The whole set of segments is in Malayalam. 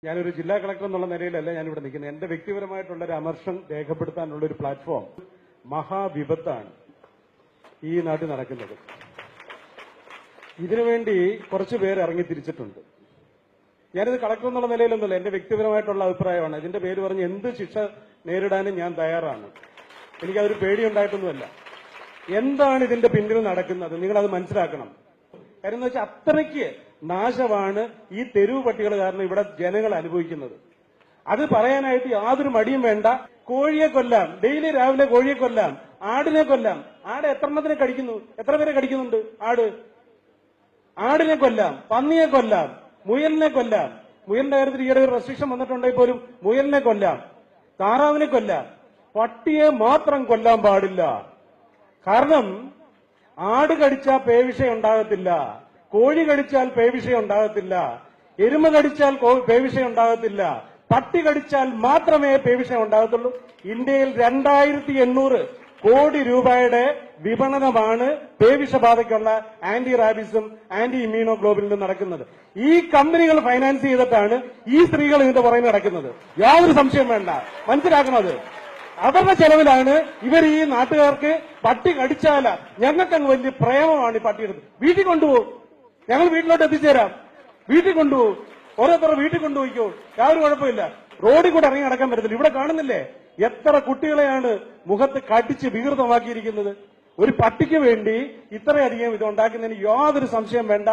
ഞാനൊരു ജില്ലാ കളക്ടർ എന്നുള്ള നിലയിലല്ല ഞാനിവിടെ നിൽക്കുന്നത്. എന്റെ വ്യക്തിപരമായിട്ടുള്ള ഒരു അമർഷം രേഖപ്പെടുത്താനുള്ള ഒരു പ്ലാറ്റ്ഫോം മഹാവിപത്താണ് ഈ നാട്ടിൽ നടക്കുന്നത്. ഇതിനുവേണ്ടി കുറച്ചു പേര് ഇറങ്ങി തിരിച്ചിട്ടുണ്ട്. ഞാനിത് കളക്ടർ എന്നുള്ള നിലയിലൊന്നുമല്ല, എന്റെ വ്യക്തിപരമായിട്ടുള്ള അഭിപ്രായമാണ്. ഇതിന്റെ പേര് പറഞ്ഞ് എന്ത് ശിക്ഷ നേരിടാനും ഞാൻ തയ്യാറാണ്. എനിക്കതൊരു പേടിയുണ്ടായിട്ടൊന്നുമല്ല. എന്താണ് ഇതിന്റെ പിന്നിൽ നടക്കുന്നത് നിങ്ങളത് മനസ്സിലാക്കണം. കാര്യം എന്ന് വെച്ചാൽ അത്രയ്ക്ക് നാശമാണ് ഈ തെരുവ് പട്ടികൾ കാരണം ഇവിടെ ജനങ്ങൾ അനുഭവിക്കുന്നത്. അത് പറയാനായിട്ട് യാതൊരു മടിയും വേണ്ട. കോഴിയെ കൊല്ലാം, ഡെയിലി രാവിലെ കോഴിയെ കൊല്ലാം, ആടിനെ കൊല്ലാം. ആട് എത്രണ്ണത്തിനെ കടിക്കുന്നു, എത്ര പേരെ കടിക്കുന്നുണ്ട് ആടിനെ കൊല്ലാം, പന്നിയെ കൊല്ലാം, മുയലിനെ കൊല്ലാം. മുയലിന്റെ കാര്യത്തിൽ ഈയിടെ ഒരു റെസ്ട്രിക്ഷൻ വന്നിട്ടുണ്ടെങ്കിൽ പോലും മുയലിനെ കൊല്ലാം, താറാവിനെ കൊല്ലാം. പട്ടിയെ മാത്രം കൊല്ലാൻ പാടില്ല. കാരണം ആട് കടിച്ചാൽ പേവിഷയം ഉണ്ടാകത്തില്ല, കോഴി കടിച്ചാൽ പേവിഷയം ഉണ്ടാകത്തില്ല, എരുമ കടിച്ചാൽ പേവിഷയം ഉണ്ടാകത്തില്ല, പട്ടി കടിച്ചാൽ മാത്രമേ പേവിഷയം ഉണ്ടാകത്തുള്ളൂ. ഇന്ത്യയിൽ 2800 കോടി രൂപയുടെ വിപണനമാണ് പേവിഷബാധയ്ക്കുള്ള ആന്റി റാബിസും ആന്റി ഇമ്മ്യൂണോഗ്ലോബിനും നടക്കുന്നത്. ഈ കമ്പനികൾ ഫൈനാൻസ് ചെയ്തിട്ടാണ് ഈ സ്ത്രീകൾ ഇതിന്റെ പുറകെ നടക്കുന്നത്. യാതൊരു സംശയം വേണ്ട, മനസ്സിലാക്കണത്. അവരുടെ ചെലവിലാണ് ഇവർ ഈ നാട്ടുകാർക്ക് പട്ടി കടിച്ചാല ഞങ്ങൾക്കങ്ങ് വലിയ പ്രേമമാണ് ഈ പട്ടിയെടുത്ത് വീട്ടിൽ കൊണ്ടുപോകും. ഞങ്ങൾ വീട്ടിലോട്ട് എത്തിച്ചേരാം, വീട്ടിൽ കൊണ്ടുപോകും, ഓരോരുത്തർ വീട്ടിൽ കൊണ്ടുപോയിക്കോ, യാതൊരു കുഴപ്പമില്ല. റോഡിൽ കൂടെ ഇറങ്ങി നടക്കാൻ പറ്റത്തില്ല. ഇവിടെ കാണുന്നില്ലേ എത്ര കുട്ടികളെയാണ് മുഖത്ത് കടിച്ച് വികൃതമാക്കിയിരിക്കുന്നത്. ഒരു പട്ടിക്ക് വേണ്ടി ഇത്രയധികം ഇത് ഉണ്ടാക്കുന്നതിന് യാതൊരു സംശയം വേണ്ട.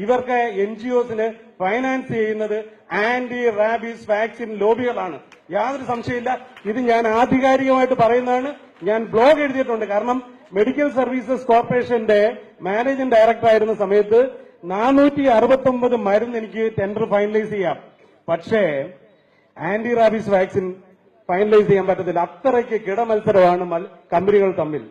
ഇവർക്ക് NGOസിന് ഫൈനാൻസ് ചെയ്യുന്നത് ആന്റി റാബീസ് വാക്സിൻ ലോബികളാണ്, യാതൊരു സംശയമില്ല. ഇത് ഞാൻ ആധികാരികമായിട്ട് പറയുന്നതാണ്. ഞാൻ ബ്ലോഗ് എഴുതിയിട്ടുണ്ട്. കാരണം മെഡിക്കൽ സർവീസസ് കോർപ്പറേഷന്റെ മാനേജിംഗ് ഡയറക്ടർ ആയിരുന്ന സമയത്ത് 469 മരുന്ന് എനിക്ക് ടെൻഡർ ഫൈനലൈസ് ചെയ്യാം. പക്ഷേ ആന്റി റാബീസ് വാക്സിൻ ഫൈനലൈസ് ചെയ്യാൻ പറ്റത്തില്ല. അത്രയ്ക്ക് കിടമത്സരമാണ് കമ്പനികൾ തമ്മിൽ.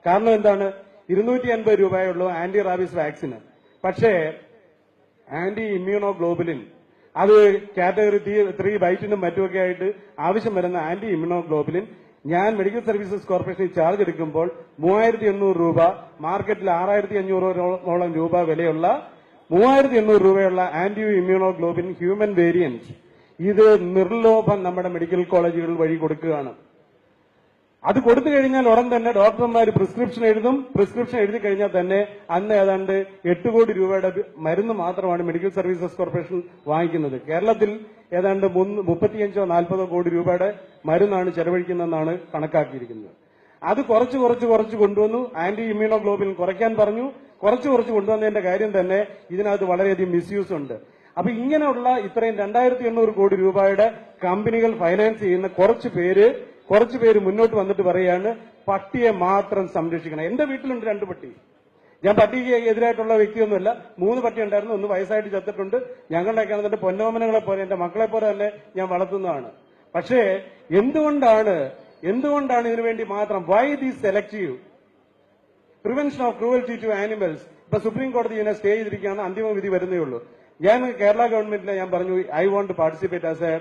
കാരണം എന്താണ്, 250 രൂപയുള്ളൂ ആന്റി റാബീസ് വാക്സിന്. പക്ഷേ ആന്റി ഇമ്മ്യൂണോഗ്ലോബുലിൻ അത് കാറ്റഗറി 3 ബൈറ്റിനും മറ്റുമൊക്കെ ആയിട്ട് ആവശ്യം വരുന്ന ആന്റി ഇമ്മ്യൂണോഗ്ലോബുലിൻ ഞാൻ മെഡിക്കൽ സർവീസസ് കോർപ്പറേഷനിൽ ചാർജ് എടുക്കുമ്പോൾ 3800 രൂപ, മാർക്കറ്റിൽ 6500 രൂപ വിലയുള്ള 3800 രൂപയുള്ള ആന്റി ഇമ്മ്യൂണോഗ്ലോബിൻ ഹ്യൂമൻ വേരിയന്റ് ഇത് നിർലോഭം നമ്മുടെ മെഡിക്കൽ കോളേജുകൾ വഴി കൊടുക്കുകയാണ്. അത് കൊടുത്തു കഴിഞ്ഞാൽ ഉടൻ തന്നെ ഡോക്ടർമാർ പ്രിസ്ക്രിപ്ഷൻ എഴുതും. പ്രിസ്ക്രിപ്ഷൻ എഴുതി കഴിഞ്ഞാൽ തന്നെ അന്ന് ഏതാണ്ട് 8 കോടി രൂപയുടെ മരുന്ന് മാത്രമാണ് മെഡിക്കൽ സർവീസസ് കോർപ്പറേഷൻ വാങ്ങിക്കുന്നത്. കേരളത്തിൽ ഏതാണ്ട് 35-40 കോടി രൂപയുടെ മരുന്നാണ് ചെലവഴിക്കുന്നതെന്നാണ് കണക്കാക്കിയിരിക്കുന്നത്. അത് കുറച്ച് കൊണ്ടുവന്നു. ആന്റി ഇമ്മ്യൂണോഗ്ലോബിൻ കുറയ്ക്കാൻ പറഞ്ഞു. കുറച്ച് കൊണ്ടുവന്നതിന്റെ കാര്യം തന്നെ ഇതിനകത്ത് വളരെയധികം മിസ്യൂസ് ഉണ്ട്. അപ്പൊ ഇങ്ങനെയുള്ള ഇത്രയും 2800 കോടി രൂപയുടെ കമ്പനികൾ ഫൈനാൻസ് ചെയ്യുന്ന കുറച്ച് പേര് മുന്നോട്ട് വന്നിട്ട് പറയാണ് പട്ടിയെ മാത്രം സംരക്ഷിക്കണം. എന്റെ വീട്ടിലുണ്ട് 2 പട്ടി. ഞാൻ പട്ടിക്ക് എതിരായിട്ടുള്ള വ്യക്തിയൊന്നുമല്ല. 3 പട്ടി ഉണ്ടായിരുന്നു. 1 വയസ്സായിട്ട് ചത്തിട്ടുണ്ട്. ഞങ്ങളുടെയൊക്കെ എന്റെ പൊന്നോമനങ്ങളെ പോലെ എന്റെ മക്കളെ പോലെ തന്നെ ഞാൻ വളർത്തുന്നതാണ്. പക്ഷേ എന്തുകൊണ്ടാണ് ഇതിനുവേണ്ടി മാത്രം why these selective prevention of cruelty to animals? ഇപ്പൊ സുപ്രീം കോടതി ഇതിനെ സ്റ്റേ ചെയ്തിരിക്കുകയാണ്. അന്തിമ വിധി വരുന്നേ ഉള്ളൂ. ഞാൻ കേരള ഗവൺമെന്റിനെ ഞാൻ പറഞ്ഞു I want to participate as a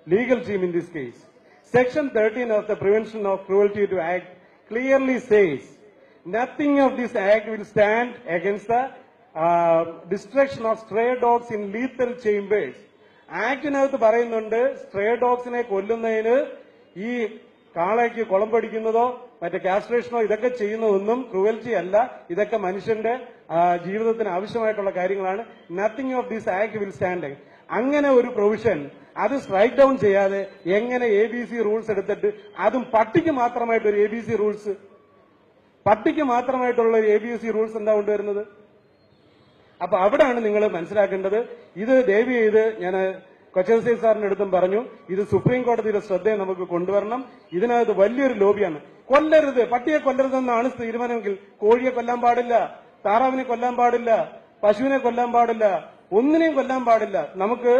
legal team in this case. Section 13 of the Prevention of Cruelty to Act clearly says nothing of this act will stand against the destruction of stray dogs in lethal chambers. ആക്ടിനകത്ത് പറയുന്നുണ്ട് സ്ട്രേ ഡോഗ്സിനെ കൊല്ലുന്നതിന് ഈ കാളയ്ക്ക് കുളമ്പടിക്കുന്നതോ മറ്റേ കാസ്ട്രേഷനോ ഇതൊക്കെ ചെയ്യുന്നതൊന്നും ക്രൂവൽറ്റി അല്ല. ഇതൊക്കെ മനുഷ്യന്റെ ജീവിതത്തിന് ആവശ്യമായിട്ടുള്ള കാര്യങ്ങളാണ്. Nothing of this act will stand. അങ്ങനെ ഒരു പ്രൊവിഷൻ അത് സ്ട്രൈക്ക് ഡൌൺ ചെയ്യാതെ എങ്ങനെ ABC റൂൾസ് എടുത്തിട്ട് അതും പട്ടിക്ക് മാത്രമായിട്ടൊരു ABC റൂൾസ്, പട്ടിക്ക് മാത്രമായിട്ടുള്ള ഒരു ABC റൂൾസ് എന്താ കൊണ്ടുവരുന്നത്? അപ്പൊ അവിടെയാണ് നിങ്ങൾ മനസ്സിലാക്കേണ്ടത്. ഇത് ദയവ് ചെയ്ത് ഞാൻ കൊച്ചൻസി സാറിന്റെ അടുത്തും പറഞ്ഞു, ഇത് സുപ്രീം കോടതിയുടെ ശ്രദ്ധയെ നമുക്ക് കൊണ്ടുവരണം. ഇതിനകത്ത് വലിയൊരു ലോബിയാണ്. കൊല്ലരുത്, പട്ടിയെ കൊല്ലരുതെന്നാണ് തീരുമാനമെങ്കിൽ കോഴിയെ കൊല്ലാൻ പാടില്ല, താറാവിനെ കൊല്ലാൻ പാടില്ല, പശുവിനെ കൊല്ലാൻ പാടില്ല, ഒന്നിനെയും കൊല്ലാൻ പാടില്ല. നമുക്ക്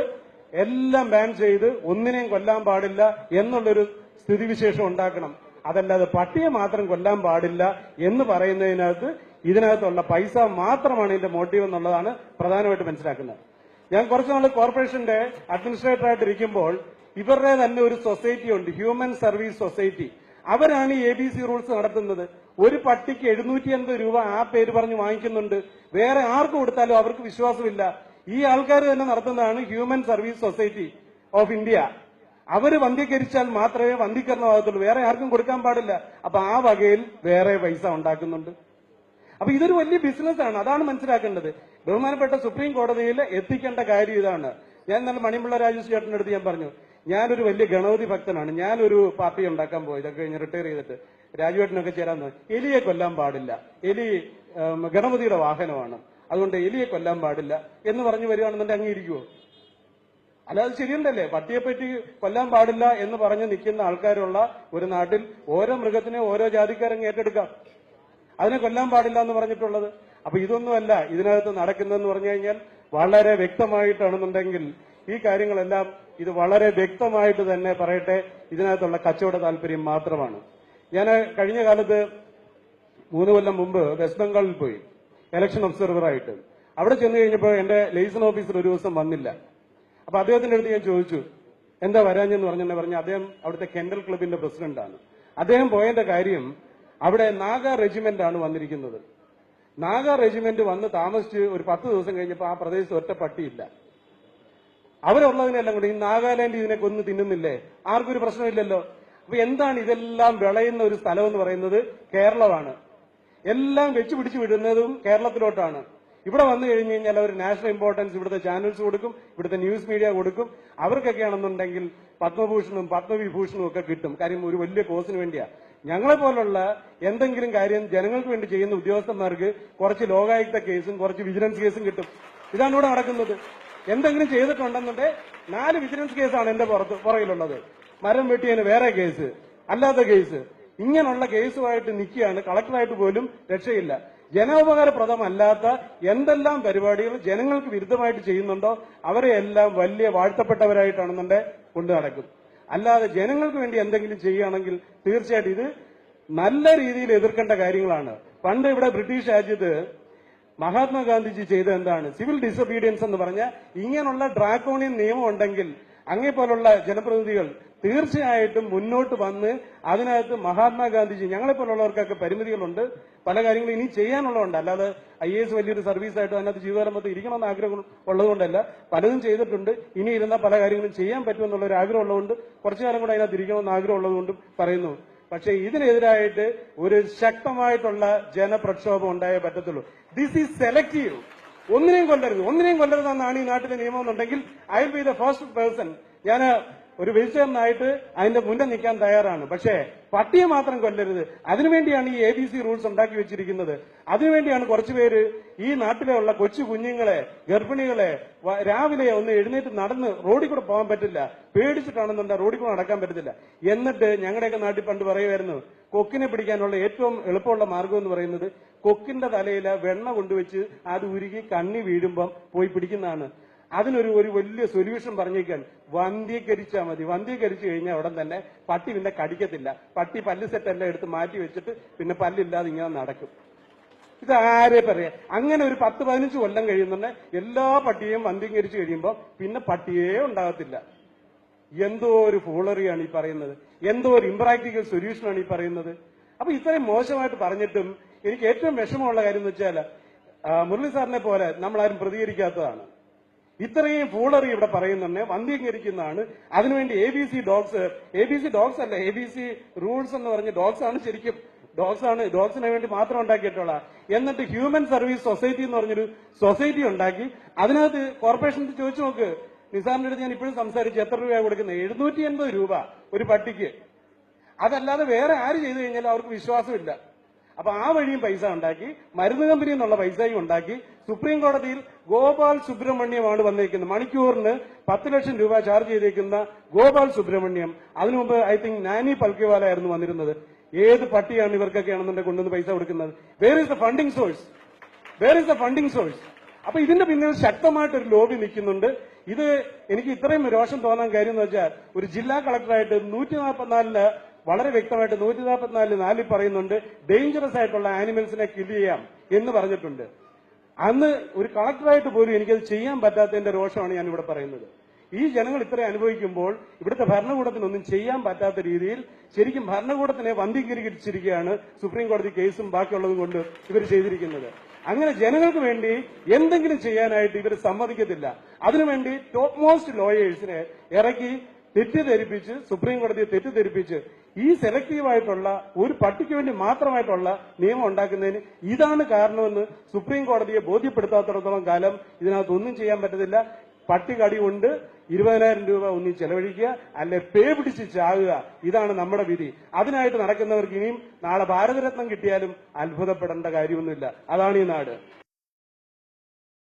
എല്ലാം ബാൻ ചെയ്ത് ഒന്നിനെയും കൊല്ലാൻ പാടില്ല എന്നുള്ളൊരു സ്ഥിതിവിശേഷം ഉണ്ടാക്കണം. അതല്ലാതെ പട്ടിയെ മാത്രം കൊല്ലാൻ പാടില്ല എന്ന് പറയുന്നതിനകത്ത് ഇതിനകത്തുള്ള പൈസ മാത്രമാണ് ഇതിന്റെ മോട്ടീവ് എന്നുള്ളതാണ് പ്രധാനമായിട്ട് മനസ്സിലാക്കുന്നത്. ഞാൻ കുറച്ച് നാൾ കോർപ്പറേഷന്റെ അഡ്മിനിസ്ട്രേറ്റർ ആയിട്ട് ഇരിക്കുമ്പോൾ ഇവരുടെ തന്നെ ഒരു സൊസൈറ്റി ഉണ്ട്, ഹ്യൂമൻ സർവീസ് സൊസൈറ്റി. അവരാണ് ഈ ABC റൂൾസ് നടത്തുന്നത്. ഒരു പട്ടിക്ക് 750 രൂപ ആ പേര് പറഞ്ഞ് വാങ്ങിക്കുന്നുണ്ട്. വേറെ ആർക്ക് കൊടുത്താലും അവർക്ക് വിശ്വാസമില്ല. ഈ ആൾക്കാർ തന്നെ നടത്തുന്നതാണ് human service society. Of India. അവര് വന്ധ്യകരിച്ചാൽ മാത്രമേ വന്ധ്യീകരണമാകത്തുള്ളൂ, വേറെ ആർക്കും കൊടുക്കാൻ പാടില്ല. അപ്പൊ ആ വകയിൽ വേറെ പൈസ ഉണ്ടാക്കുന്നുണ്ട്. അപ്പൊ ഇതൊരു വലിയ ബിസിനസ്സാണ്, അതാണ് മനസ്സിലാക്കേണ്ടത്. ബഹുമാനപ്പെട്ട സുപ്രീം കോടതിയിൽ എത്തിക്കേണ്ട കാര്യം ഇതാണ്. ഞാൻ ഇന്നലെ മണിമുള്ള രാജേഷ് ചേട്ടൻ്റെ അടുത്ത് ഞാൻ പറഞ്ഞു, ഞാനൊരു വലിയ ഗണപതി ഭക്തനാണ്, ഞാനൊരു പാർട്ടി ഉണ്ടാക്കാൻ പോയി, ഇതൊക്കെ കഴിഞ്ഞ് റിട്ടയർ ചെയ്തിട്ട് രാജുവേട്ടനൊക്കെ ചേരാൻ തോന്നി. എലിയെ കൊല്ലാൻ പാടില്ല, എലി ഗണപതിയുടെ വാഹനമാണ്, അതുകൊണ്ട് എലിയെ കൊല്ലാൻ പാടില്ല എന്ന് പറഞ്ഞു വരികയാണെന്നുണ്ടെങ്കിൽ അംഗീകരിക്കുമോ? അല്ലാതെ ശരിയുണ്ടല്ലേ? പട്ടിയെപ്പറ്റി കൊല്ലാൻ പാടില്ല എന്ന് പറഞ്ഞ് നിൽക്കുന്ന ആൾക്കാരുള്ള ഒരു നാട്ടിൽ ഓരോ മൃഗത്തിനെ ഓരോ ജാതിക്കാരങ്ങ് ഏറ്റെടുക്കാം, അതിനെ കൊല്ലാൻ പാടില്ല എന്ന് പറഞ്ഞിട്ടുള്ളത്. അപ്പൊ ഇതൊന്നുമല്ല ഇതിനകത്ത് നടക്കുന്നതെന്ന് പറഞ്ഞു കഴിഞ്ഞാൽ വളരെ വ്യക്തമായിട്ടാണെന്നുണ്ടെങ്കിൽ ഈ കാര്യങ്ങളെല്ലാം ഇത് വളരെ വ്യക്തമായിട്ട് തന്നെ പറയട്ടെ, ഇതിനകത്തുള്ള കച്ചവട താല്പര്യം മാത്രമാണ്. ഞാൻ കഴിഞ്ഞ കാലത്ത് 3 കൊല്ലം മുമ്പ് വെസ്റ്റ് ബംഗാളിൽ പോയി ഇലക്ഷൻ ഒബ്സർവറായിട്ട്. അവിടെ ചെന്ന് കഴിഞ്ഞപ്പോൾ എന്റെ ലൈസൺ ഓഫീസർ ഒരു ദിവസം വന്നില്ല. അപ്പൊ അദ്ദേഹത്തിന്റെ അടുത്ത് ഞാൻ ചോദിച്ചു, എന്താ വരാഞ്ഞെന്ന് പറഞ്ഞു അദ്ദേഹം അവിടുത്തെ കെൻഡൽ ക്ലബിന്റെ പ്രസിഡന്റാണ്. അദ്ദേഹം പോയതിന്റെ കാര്യം, അവിടെ നാഗ റെജിമെന്റ് ആണ് വന്നിരിക്കുന്നത്. നാഗ റെജിമെന്റ് വന്ന് താമസിച്ച് ഒരു 10 ദിവസം കഴിഞ്ഞപ്പോൾ ആ പ്രദേശത്ത് ഒറ്റ പട്ടിയില്ല. അവരുള്ളതിനെല്ലാം കൂടി ഈ നാഗാലാൻഡ് ഇതിനെ കൊന്ന് തിന്നുന്നില്ലേ, ആർക്കും ഒരു പ്രശ്നമില്ലല്ലോ. അപ്പൊ എന്താണ് ഇതെല്ലാം വിളയുന്ന ഒരു സ്ഥലം എന്ന് പറയുന്നത്? കേരളമാണ്. എല്ലാം വെച്ച് പിടിച്ചു വിടുന്നതും കേരളത്തിലോട്ടാണ്. ഇവിടെ വന്നു കഴിഞ്ഞു കഴിഞ്ഞാൽ അവർ നാഷണൽ ഇമ്പോർട്ടൻസ് ഇവിടുത്തെ ചാനൽസ് കൊടുക്കും, ഇവിടുത്തെ ന്യൂസ് മീഡിയ കൊടുക്കും. അവർക്കൊക്കെയാണെന്നുണ്ടെങ്കിൽ പത്മഭൂഷണും പത്മവിഭൂഷണും ഒക്കെ കിട്ടും. കാര്യം ഒരു വലിയ കോസിന് വേണ്ടിയാ. ഞങ്ങളെ പോലുള്ള എന്തെങ്കിലും കാര്യം ജനങ്ങൾക്ക് വേണ്ടി ചെയ്യുന്ന ഉദ്യോഗസ്ഥന്മാർക്ക് കുറച്ച് ലോകായുക്ത കേസും കുറച്ച് വിജിലൻസ് കേസും കിട്ടും. ഇതാണ് ഇവിടെ നടക്കുന്നത്. എന്തെങ്കിലും ചെയ്തിട്ടുണ്ടെന്നുണ്ടെ 4 വിജിലൻസ് കേസാണ് എന്റെ പുറകിലുള്ളത്. മരം വെട്ടിയതിന് വേറെ കേസ്, അല്ലാത്ത കേസ്, ഇങ്ങനെയുള്ള കേസുമായിട്ട് നിൽക്കുകയാണ്. കളക്ടറായിട്ട് പോലും രക്ഷയില്ല. ജനോപകാരപ്രദമല്ലാത്ത എന്തെല്ലാം പരിപാടികൾ ജനങ്ങൾക്ക് വിരുദ്ധമായിട്ട് ചെയ്യുന്നുണ്ടോ അവരെ എല്ലാം വലിയ വാഴ്ത്തപ്പെട്ടവരായിട്ടാണെന്നുണ്ടെ കൊണ്ടു നടക്കും. അല്ലാതെ ജനങ്ങൾക്ക് വേണ്ടി എന്തെങ്കിലും ചെയ്യുകയാണെങ്കിൽ തീർച്ചയായിട്ടും ഇത് നല്ല രീതിയിൽ എതിർക്കേണ്ട കാര്യങ്ങളാണ്. പണ്ട് ഇവിടെ ബ്രിട്ടീഷ് രാജ്യത്ത് മഹാത്മാഗാന്ധിജി ചെയ്ത എന്താണ്? സിവിൽ ഡിസൊബീഡിയൻസ് എന്ന് പറഞ്ഞ ഇങ്ങനെയുള്ള ഡ്രാക്കോണിയൻ നിയമം ഉണ്ടെങ്കിൽ അങ്ങേപോലുള്ള ജനപ്രതിനിധികൾ തീർച്ചയായിട്ടും മുന്നോട്ട് വന്ന് അതിനകത്ത് മഹാത്മാഗാന്ധിജി, ഞങ്ങളെപ്പോലുള്ളവർക്കൊക്കെ പരിമിതികളുണ്ട്, പല കാര്യങ്ങളും ഇനി ചെയ്യാനുള്ളതുണ്ട്. അല്ലാതെ IAS വലിയൊരു സർവീസായിട്ട് അതിനകത്ത് ജീവിതകാലം മൊത്തം ഇരിക്കണമെന്ന് ആഗ്രഹം ഉള്ളതുകൊണ്ടല്ല, പലതും ചെയ്തിട്ടുണ്ട്. ഇനി ഇരുന്ന പല കാര്യങ്ങളും ചെയ്യാൻ പറ്റുമെന്നുള്ള ഒരു ആഗ്രഹം ഉള്ളതുകൊണ്ട് കുറച്ചു കാലം കൂടെ അതിനകത്ത് ഇരിക്കണമെന്ന് ആഗ്രഹം ഉള്ളതുകൊണ്ടും പറയുന്നു. പക്ഷെ ഇതിനെതിരായിട്ട് ഒരു ശക്തമായിട്ടുള്ള ജനപ്രക്ഷോഭം ഉണ്ടായേ പറ്റത്തുള്ളൂ. This is selective. ഒന്നിനെയും കൊല്ലരുതെന്നാണ് ഈ നാട്ടിലെ നിയമം എന്നുണ്ടെങ്കിൽ I will be the first person. ഞാൻ ഒരു വെജിറ്റേറിയനായിട്ട് അതിന്റെ മുന്നിൽ നിൽക്കാൻ തയ്യാറാണ്. പക്ഷേ പട്ടിയെ മാത്രം കൊല്ലരുത്. അതിനുവേണ്ടിയാണ് ഈ ABC റൂൾസ് ഉണ്ടാക്കി വെച്ചിരിക്കുന്നത്. അതിനുവേണ്ടിയാണ് കുറച്ചുപേര് ഈ നാട്ടിലുള്ള കൊച്ചു കുഞ്ഞുങ്ങളെ, ഗർഭിണികളെ രാവിലെ ഒന്ന് എഴുന്നേറ്റ് നടന്ന് റോഡിൽ കൂടെ പോകാൻ പറ്റില്ല, പേടിച്ചിട്ടാണെന്നുണ്ടെങ്കിൽ റോഡിൽ കൂടെ നടക്കാൻ പറ്റത്തില്ല. എന്നിട്ട് ഞങ്ങളുടെയൊക്കെ നാട്ടിൽ പണ്ട് പറയുമായിരുന്നു, കൊക്കിനെ പിടിക്കാനുള്ള ഏറ്റവും എളുപ്പമുള്ള മാർഗം എന്ന് പറയുന്നത് കൊക്കിന്റെ തലയിൽ വെണ്ണ കൊണ്ടുവച്ച് അത് ഉരുകി കണ്ണി വീഴുമ്പം പോയി പിടിക്കുന്നതാണ്. അതിനൊരു വലിയ സൊല്യൂഷൻ പറഞ്ഞേക്കാൻ, വന്ധ്യീകരിച്ചാൽ മതി. വന്ധ്യീകരിച്ചു കഴിഞ്ഞാൽ ഉടൻ തന്നെ പട്ടി പിന്നെ കടിക്കത്തില്ല. പട്ടി പല്ല് സെറ്റെല്ലാം എടുത്ത് മാറ്റി വെച്ചിട്ട് പിന്നെ പല്ലില്ലാതെ ഇങ്ങനെ നടക്കും. ഇത് ആരെ പറയാ? അങ്ങനെ ഒരു 10-15 കൊല്ലം കഴിയുന്നുണ്ട് എല്ലാ പട്ടിയും വന്ധ്യീകരിച്ചു കഴിയുമ്പോൾ പിന്നെ പട്ടിയേ ഉണ്ടാകത്തില്ല. എന്തോ ഒരു ഫൂളറിയാണ് ഈ പറയുന്നത്, എന്തോ ഒരു ഇംപ്രാക്ടിക്കൽ സൊല്യൂഷനാണ് ഈ പറയുന്നത്. അപ്പൊ ഇത്രയും മോശമായിട്ട് പറഞ്ഞിട്ടും എനിക്ക് ഏറ്റവും വിഷമമുള്ള കാര്യം എന്ന് വെച്ചാൽ മുരളി സാറിനെ പോലെ നമ്മളാരും പ്രതികരിക്കാത്തതാണ്. ഇത്രയും ഫൂളറി ഇവിടെ പറയുന്നുണ്ട്, വന്ധ്യീകരിക്കുന്നതാണ്. അതിനുവേണ്ടി ABC ഡോഗ്സ് അല്ല, ABC റൂൾസ് എന്ന് പറഞ്ഞ് ഡോഗ്സ് ആണ്, ശരിക്കും ഡോഗ്സിന് വേണ്ടി മാത്രം ഉണ്ടാക്കിയിട്ടുള്ള. എന്നിട്ട് ഹ്യൂമൻ സർവീസ് സൊസൈറ്റി എന്ന് പറഞ്ഞൊരു സൊസൈറ്റി ഉണ്ടാക്കി. അതിനകത്ത് കോർപ്പറേഷനിൽ ചോദിച്ചു നോക്ക്. നിസാറിന്റെ അടുത്ത് ഞാൻ ഇപ്പോഴും സംസാരിച്ചു, എത്ര രൂപ കൊടുക്കുന്നത്? 780 രൂപ ഒരു പട്ടിക്ക്. അതല്ലാതെ വേറെ ആര് ചെയ്തു കഴിഞ്ഞാലും അവർക്ക് വിശ്വാസമില്ല. അപ്പൊ ആ വഴിയും പൈസ ഉണ്ടാക്കി, മരുന്ന് കമ്പനി എന്നുള്ള പൈസയും ഉണ്ടാക്കി. സുപ്രീം കോടതിയിൽ ഗോപാൽ സുബ്രഹ്മണ്യമാണ് വന്നിരിക്കുന്നത്. മണിക്കൂറിന് 10 ലക്ഷം രൂപ ചാർജ് ചെയ്തേക്കുന്ന ഗോപാൽ സുബ്രഹ്മണ്യം. അതിനു മുമ്പ് ഐ തിങ്ക് നാനി പൽക്കിവാല ആയിരുന്നു വന്നിരുന്നത്. ഏത് പട്ടിയാണ് ഇവർക്കൊക്കെയാണെന്നുണ്ടെങ്കിൽ കൊണ്ടുവന്ന് പൈസ കൊടുക്കുന്നത്? Where is the funding source? അപ്പൊ ഇതിന്റെ പിന്നിൽ ശക്തമായിട്ടൊരു ലോബി നിൽക്കുന്നുണ്ട്. ഇത് എനിക്ക് ഇത്രയും രോഷം തോന്നാൻ കാര്യം എന്ന് വെച്ചാൽ, ഒരു ജില്ലാ കളക്ടറായിട്ട് 144 വളരെ വ്യക്തമായിട്ട് 144 പറയുന്നുണ്ട് ഡേഞ്ചറസ് ആയിട്ടുള്ള ആനിമൽസിനെ കിൽ ചെയ്യാം എന്ന് പറഞ്ഞിട്ടുണ്ട്. അന്ന് ഒരു കളക്ടറായിട്ട് പോലും എനിക്കത് ചെയ്യാൻ പറ്റാത്തതിന്റെ രോഷമാണ് ഞാൻ ഇവിടെ പറയുന്നത്. ഈ ജനങ്ങൾ ഇത്രയും അനുഭവിക്കുമ്പോൾ ഇവിടുത്തെ ഭരണകൂടത്തിനൊന്നും ചെയ്യാൻ പറ്റാത്ത രീതിയിൽ ശരിക്കും ഭരണകൂടത്തിനെ വന്ധീകരിച്ചിരിക്കുകയാണ് സുപ്രീം കോടതി കേസും ബാക്കിയുള്ളതും കൊണ്ട് ഇവർ ചെയ്തിരിക്കുന്നത്. അങ്ങനെ ജനങ്ങൾക്ക് വേണ്ടി എന്തെങ്കിലും ചെയ്യാനായിട്ട് ഇവർ സമ്മതിക്കത്തില്ല. അതിനുവേണ്ടി ടോപ്പ് മോസ്റ്റ് ലോയേഴ്സിനെ ഇറക്കി തെറ്റിദ്ധരിപ്പിച്ച്, സുപ്രീം കോടതിയെ തെറ്റിദ്ധരിപ്പിച്ച് ഈ സെലക്റ്റീവായിട്ടുള്ള ഒരു പട്ടിക്ക് വേണ്ടി മാത്രമായിട്ടുള്ള നിയമം ഉണ്ടാക്കുന്നതിന് ഇതാണ് കാരണമെന്ന് സുപ്രീം കോടതിയെ ബോധ്യപ്പെടുത്താത്തിടത്തോളം കാലം ഇതിനകത്തൊന്നും ചെയ്യാൻ പറ്റത്തില്ല. പട്ടി കടി കൊണ്ട് 20,000 രൂപ ഒന്നി ചെലവഴിക്കുക, അല്ലെ പേ പിടിച്ച് ചാകുക. ഇതാണ് നമ്മുടെ വിധി. അതിനായിട്ട് നടക്കുന്നവർക്ക് ഇനിയും നാളെ ഭാരതരത്നം കിട്ടിയാലും അത്ഭുതപ്പെടേണ്ട കാര്യമൊന്നുമില്ല. അതാണ് ഈ നാട്.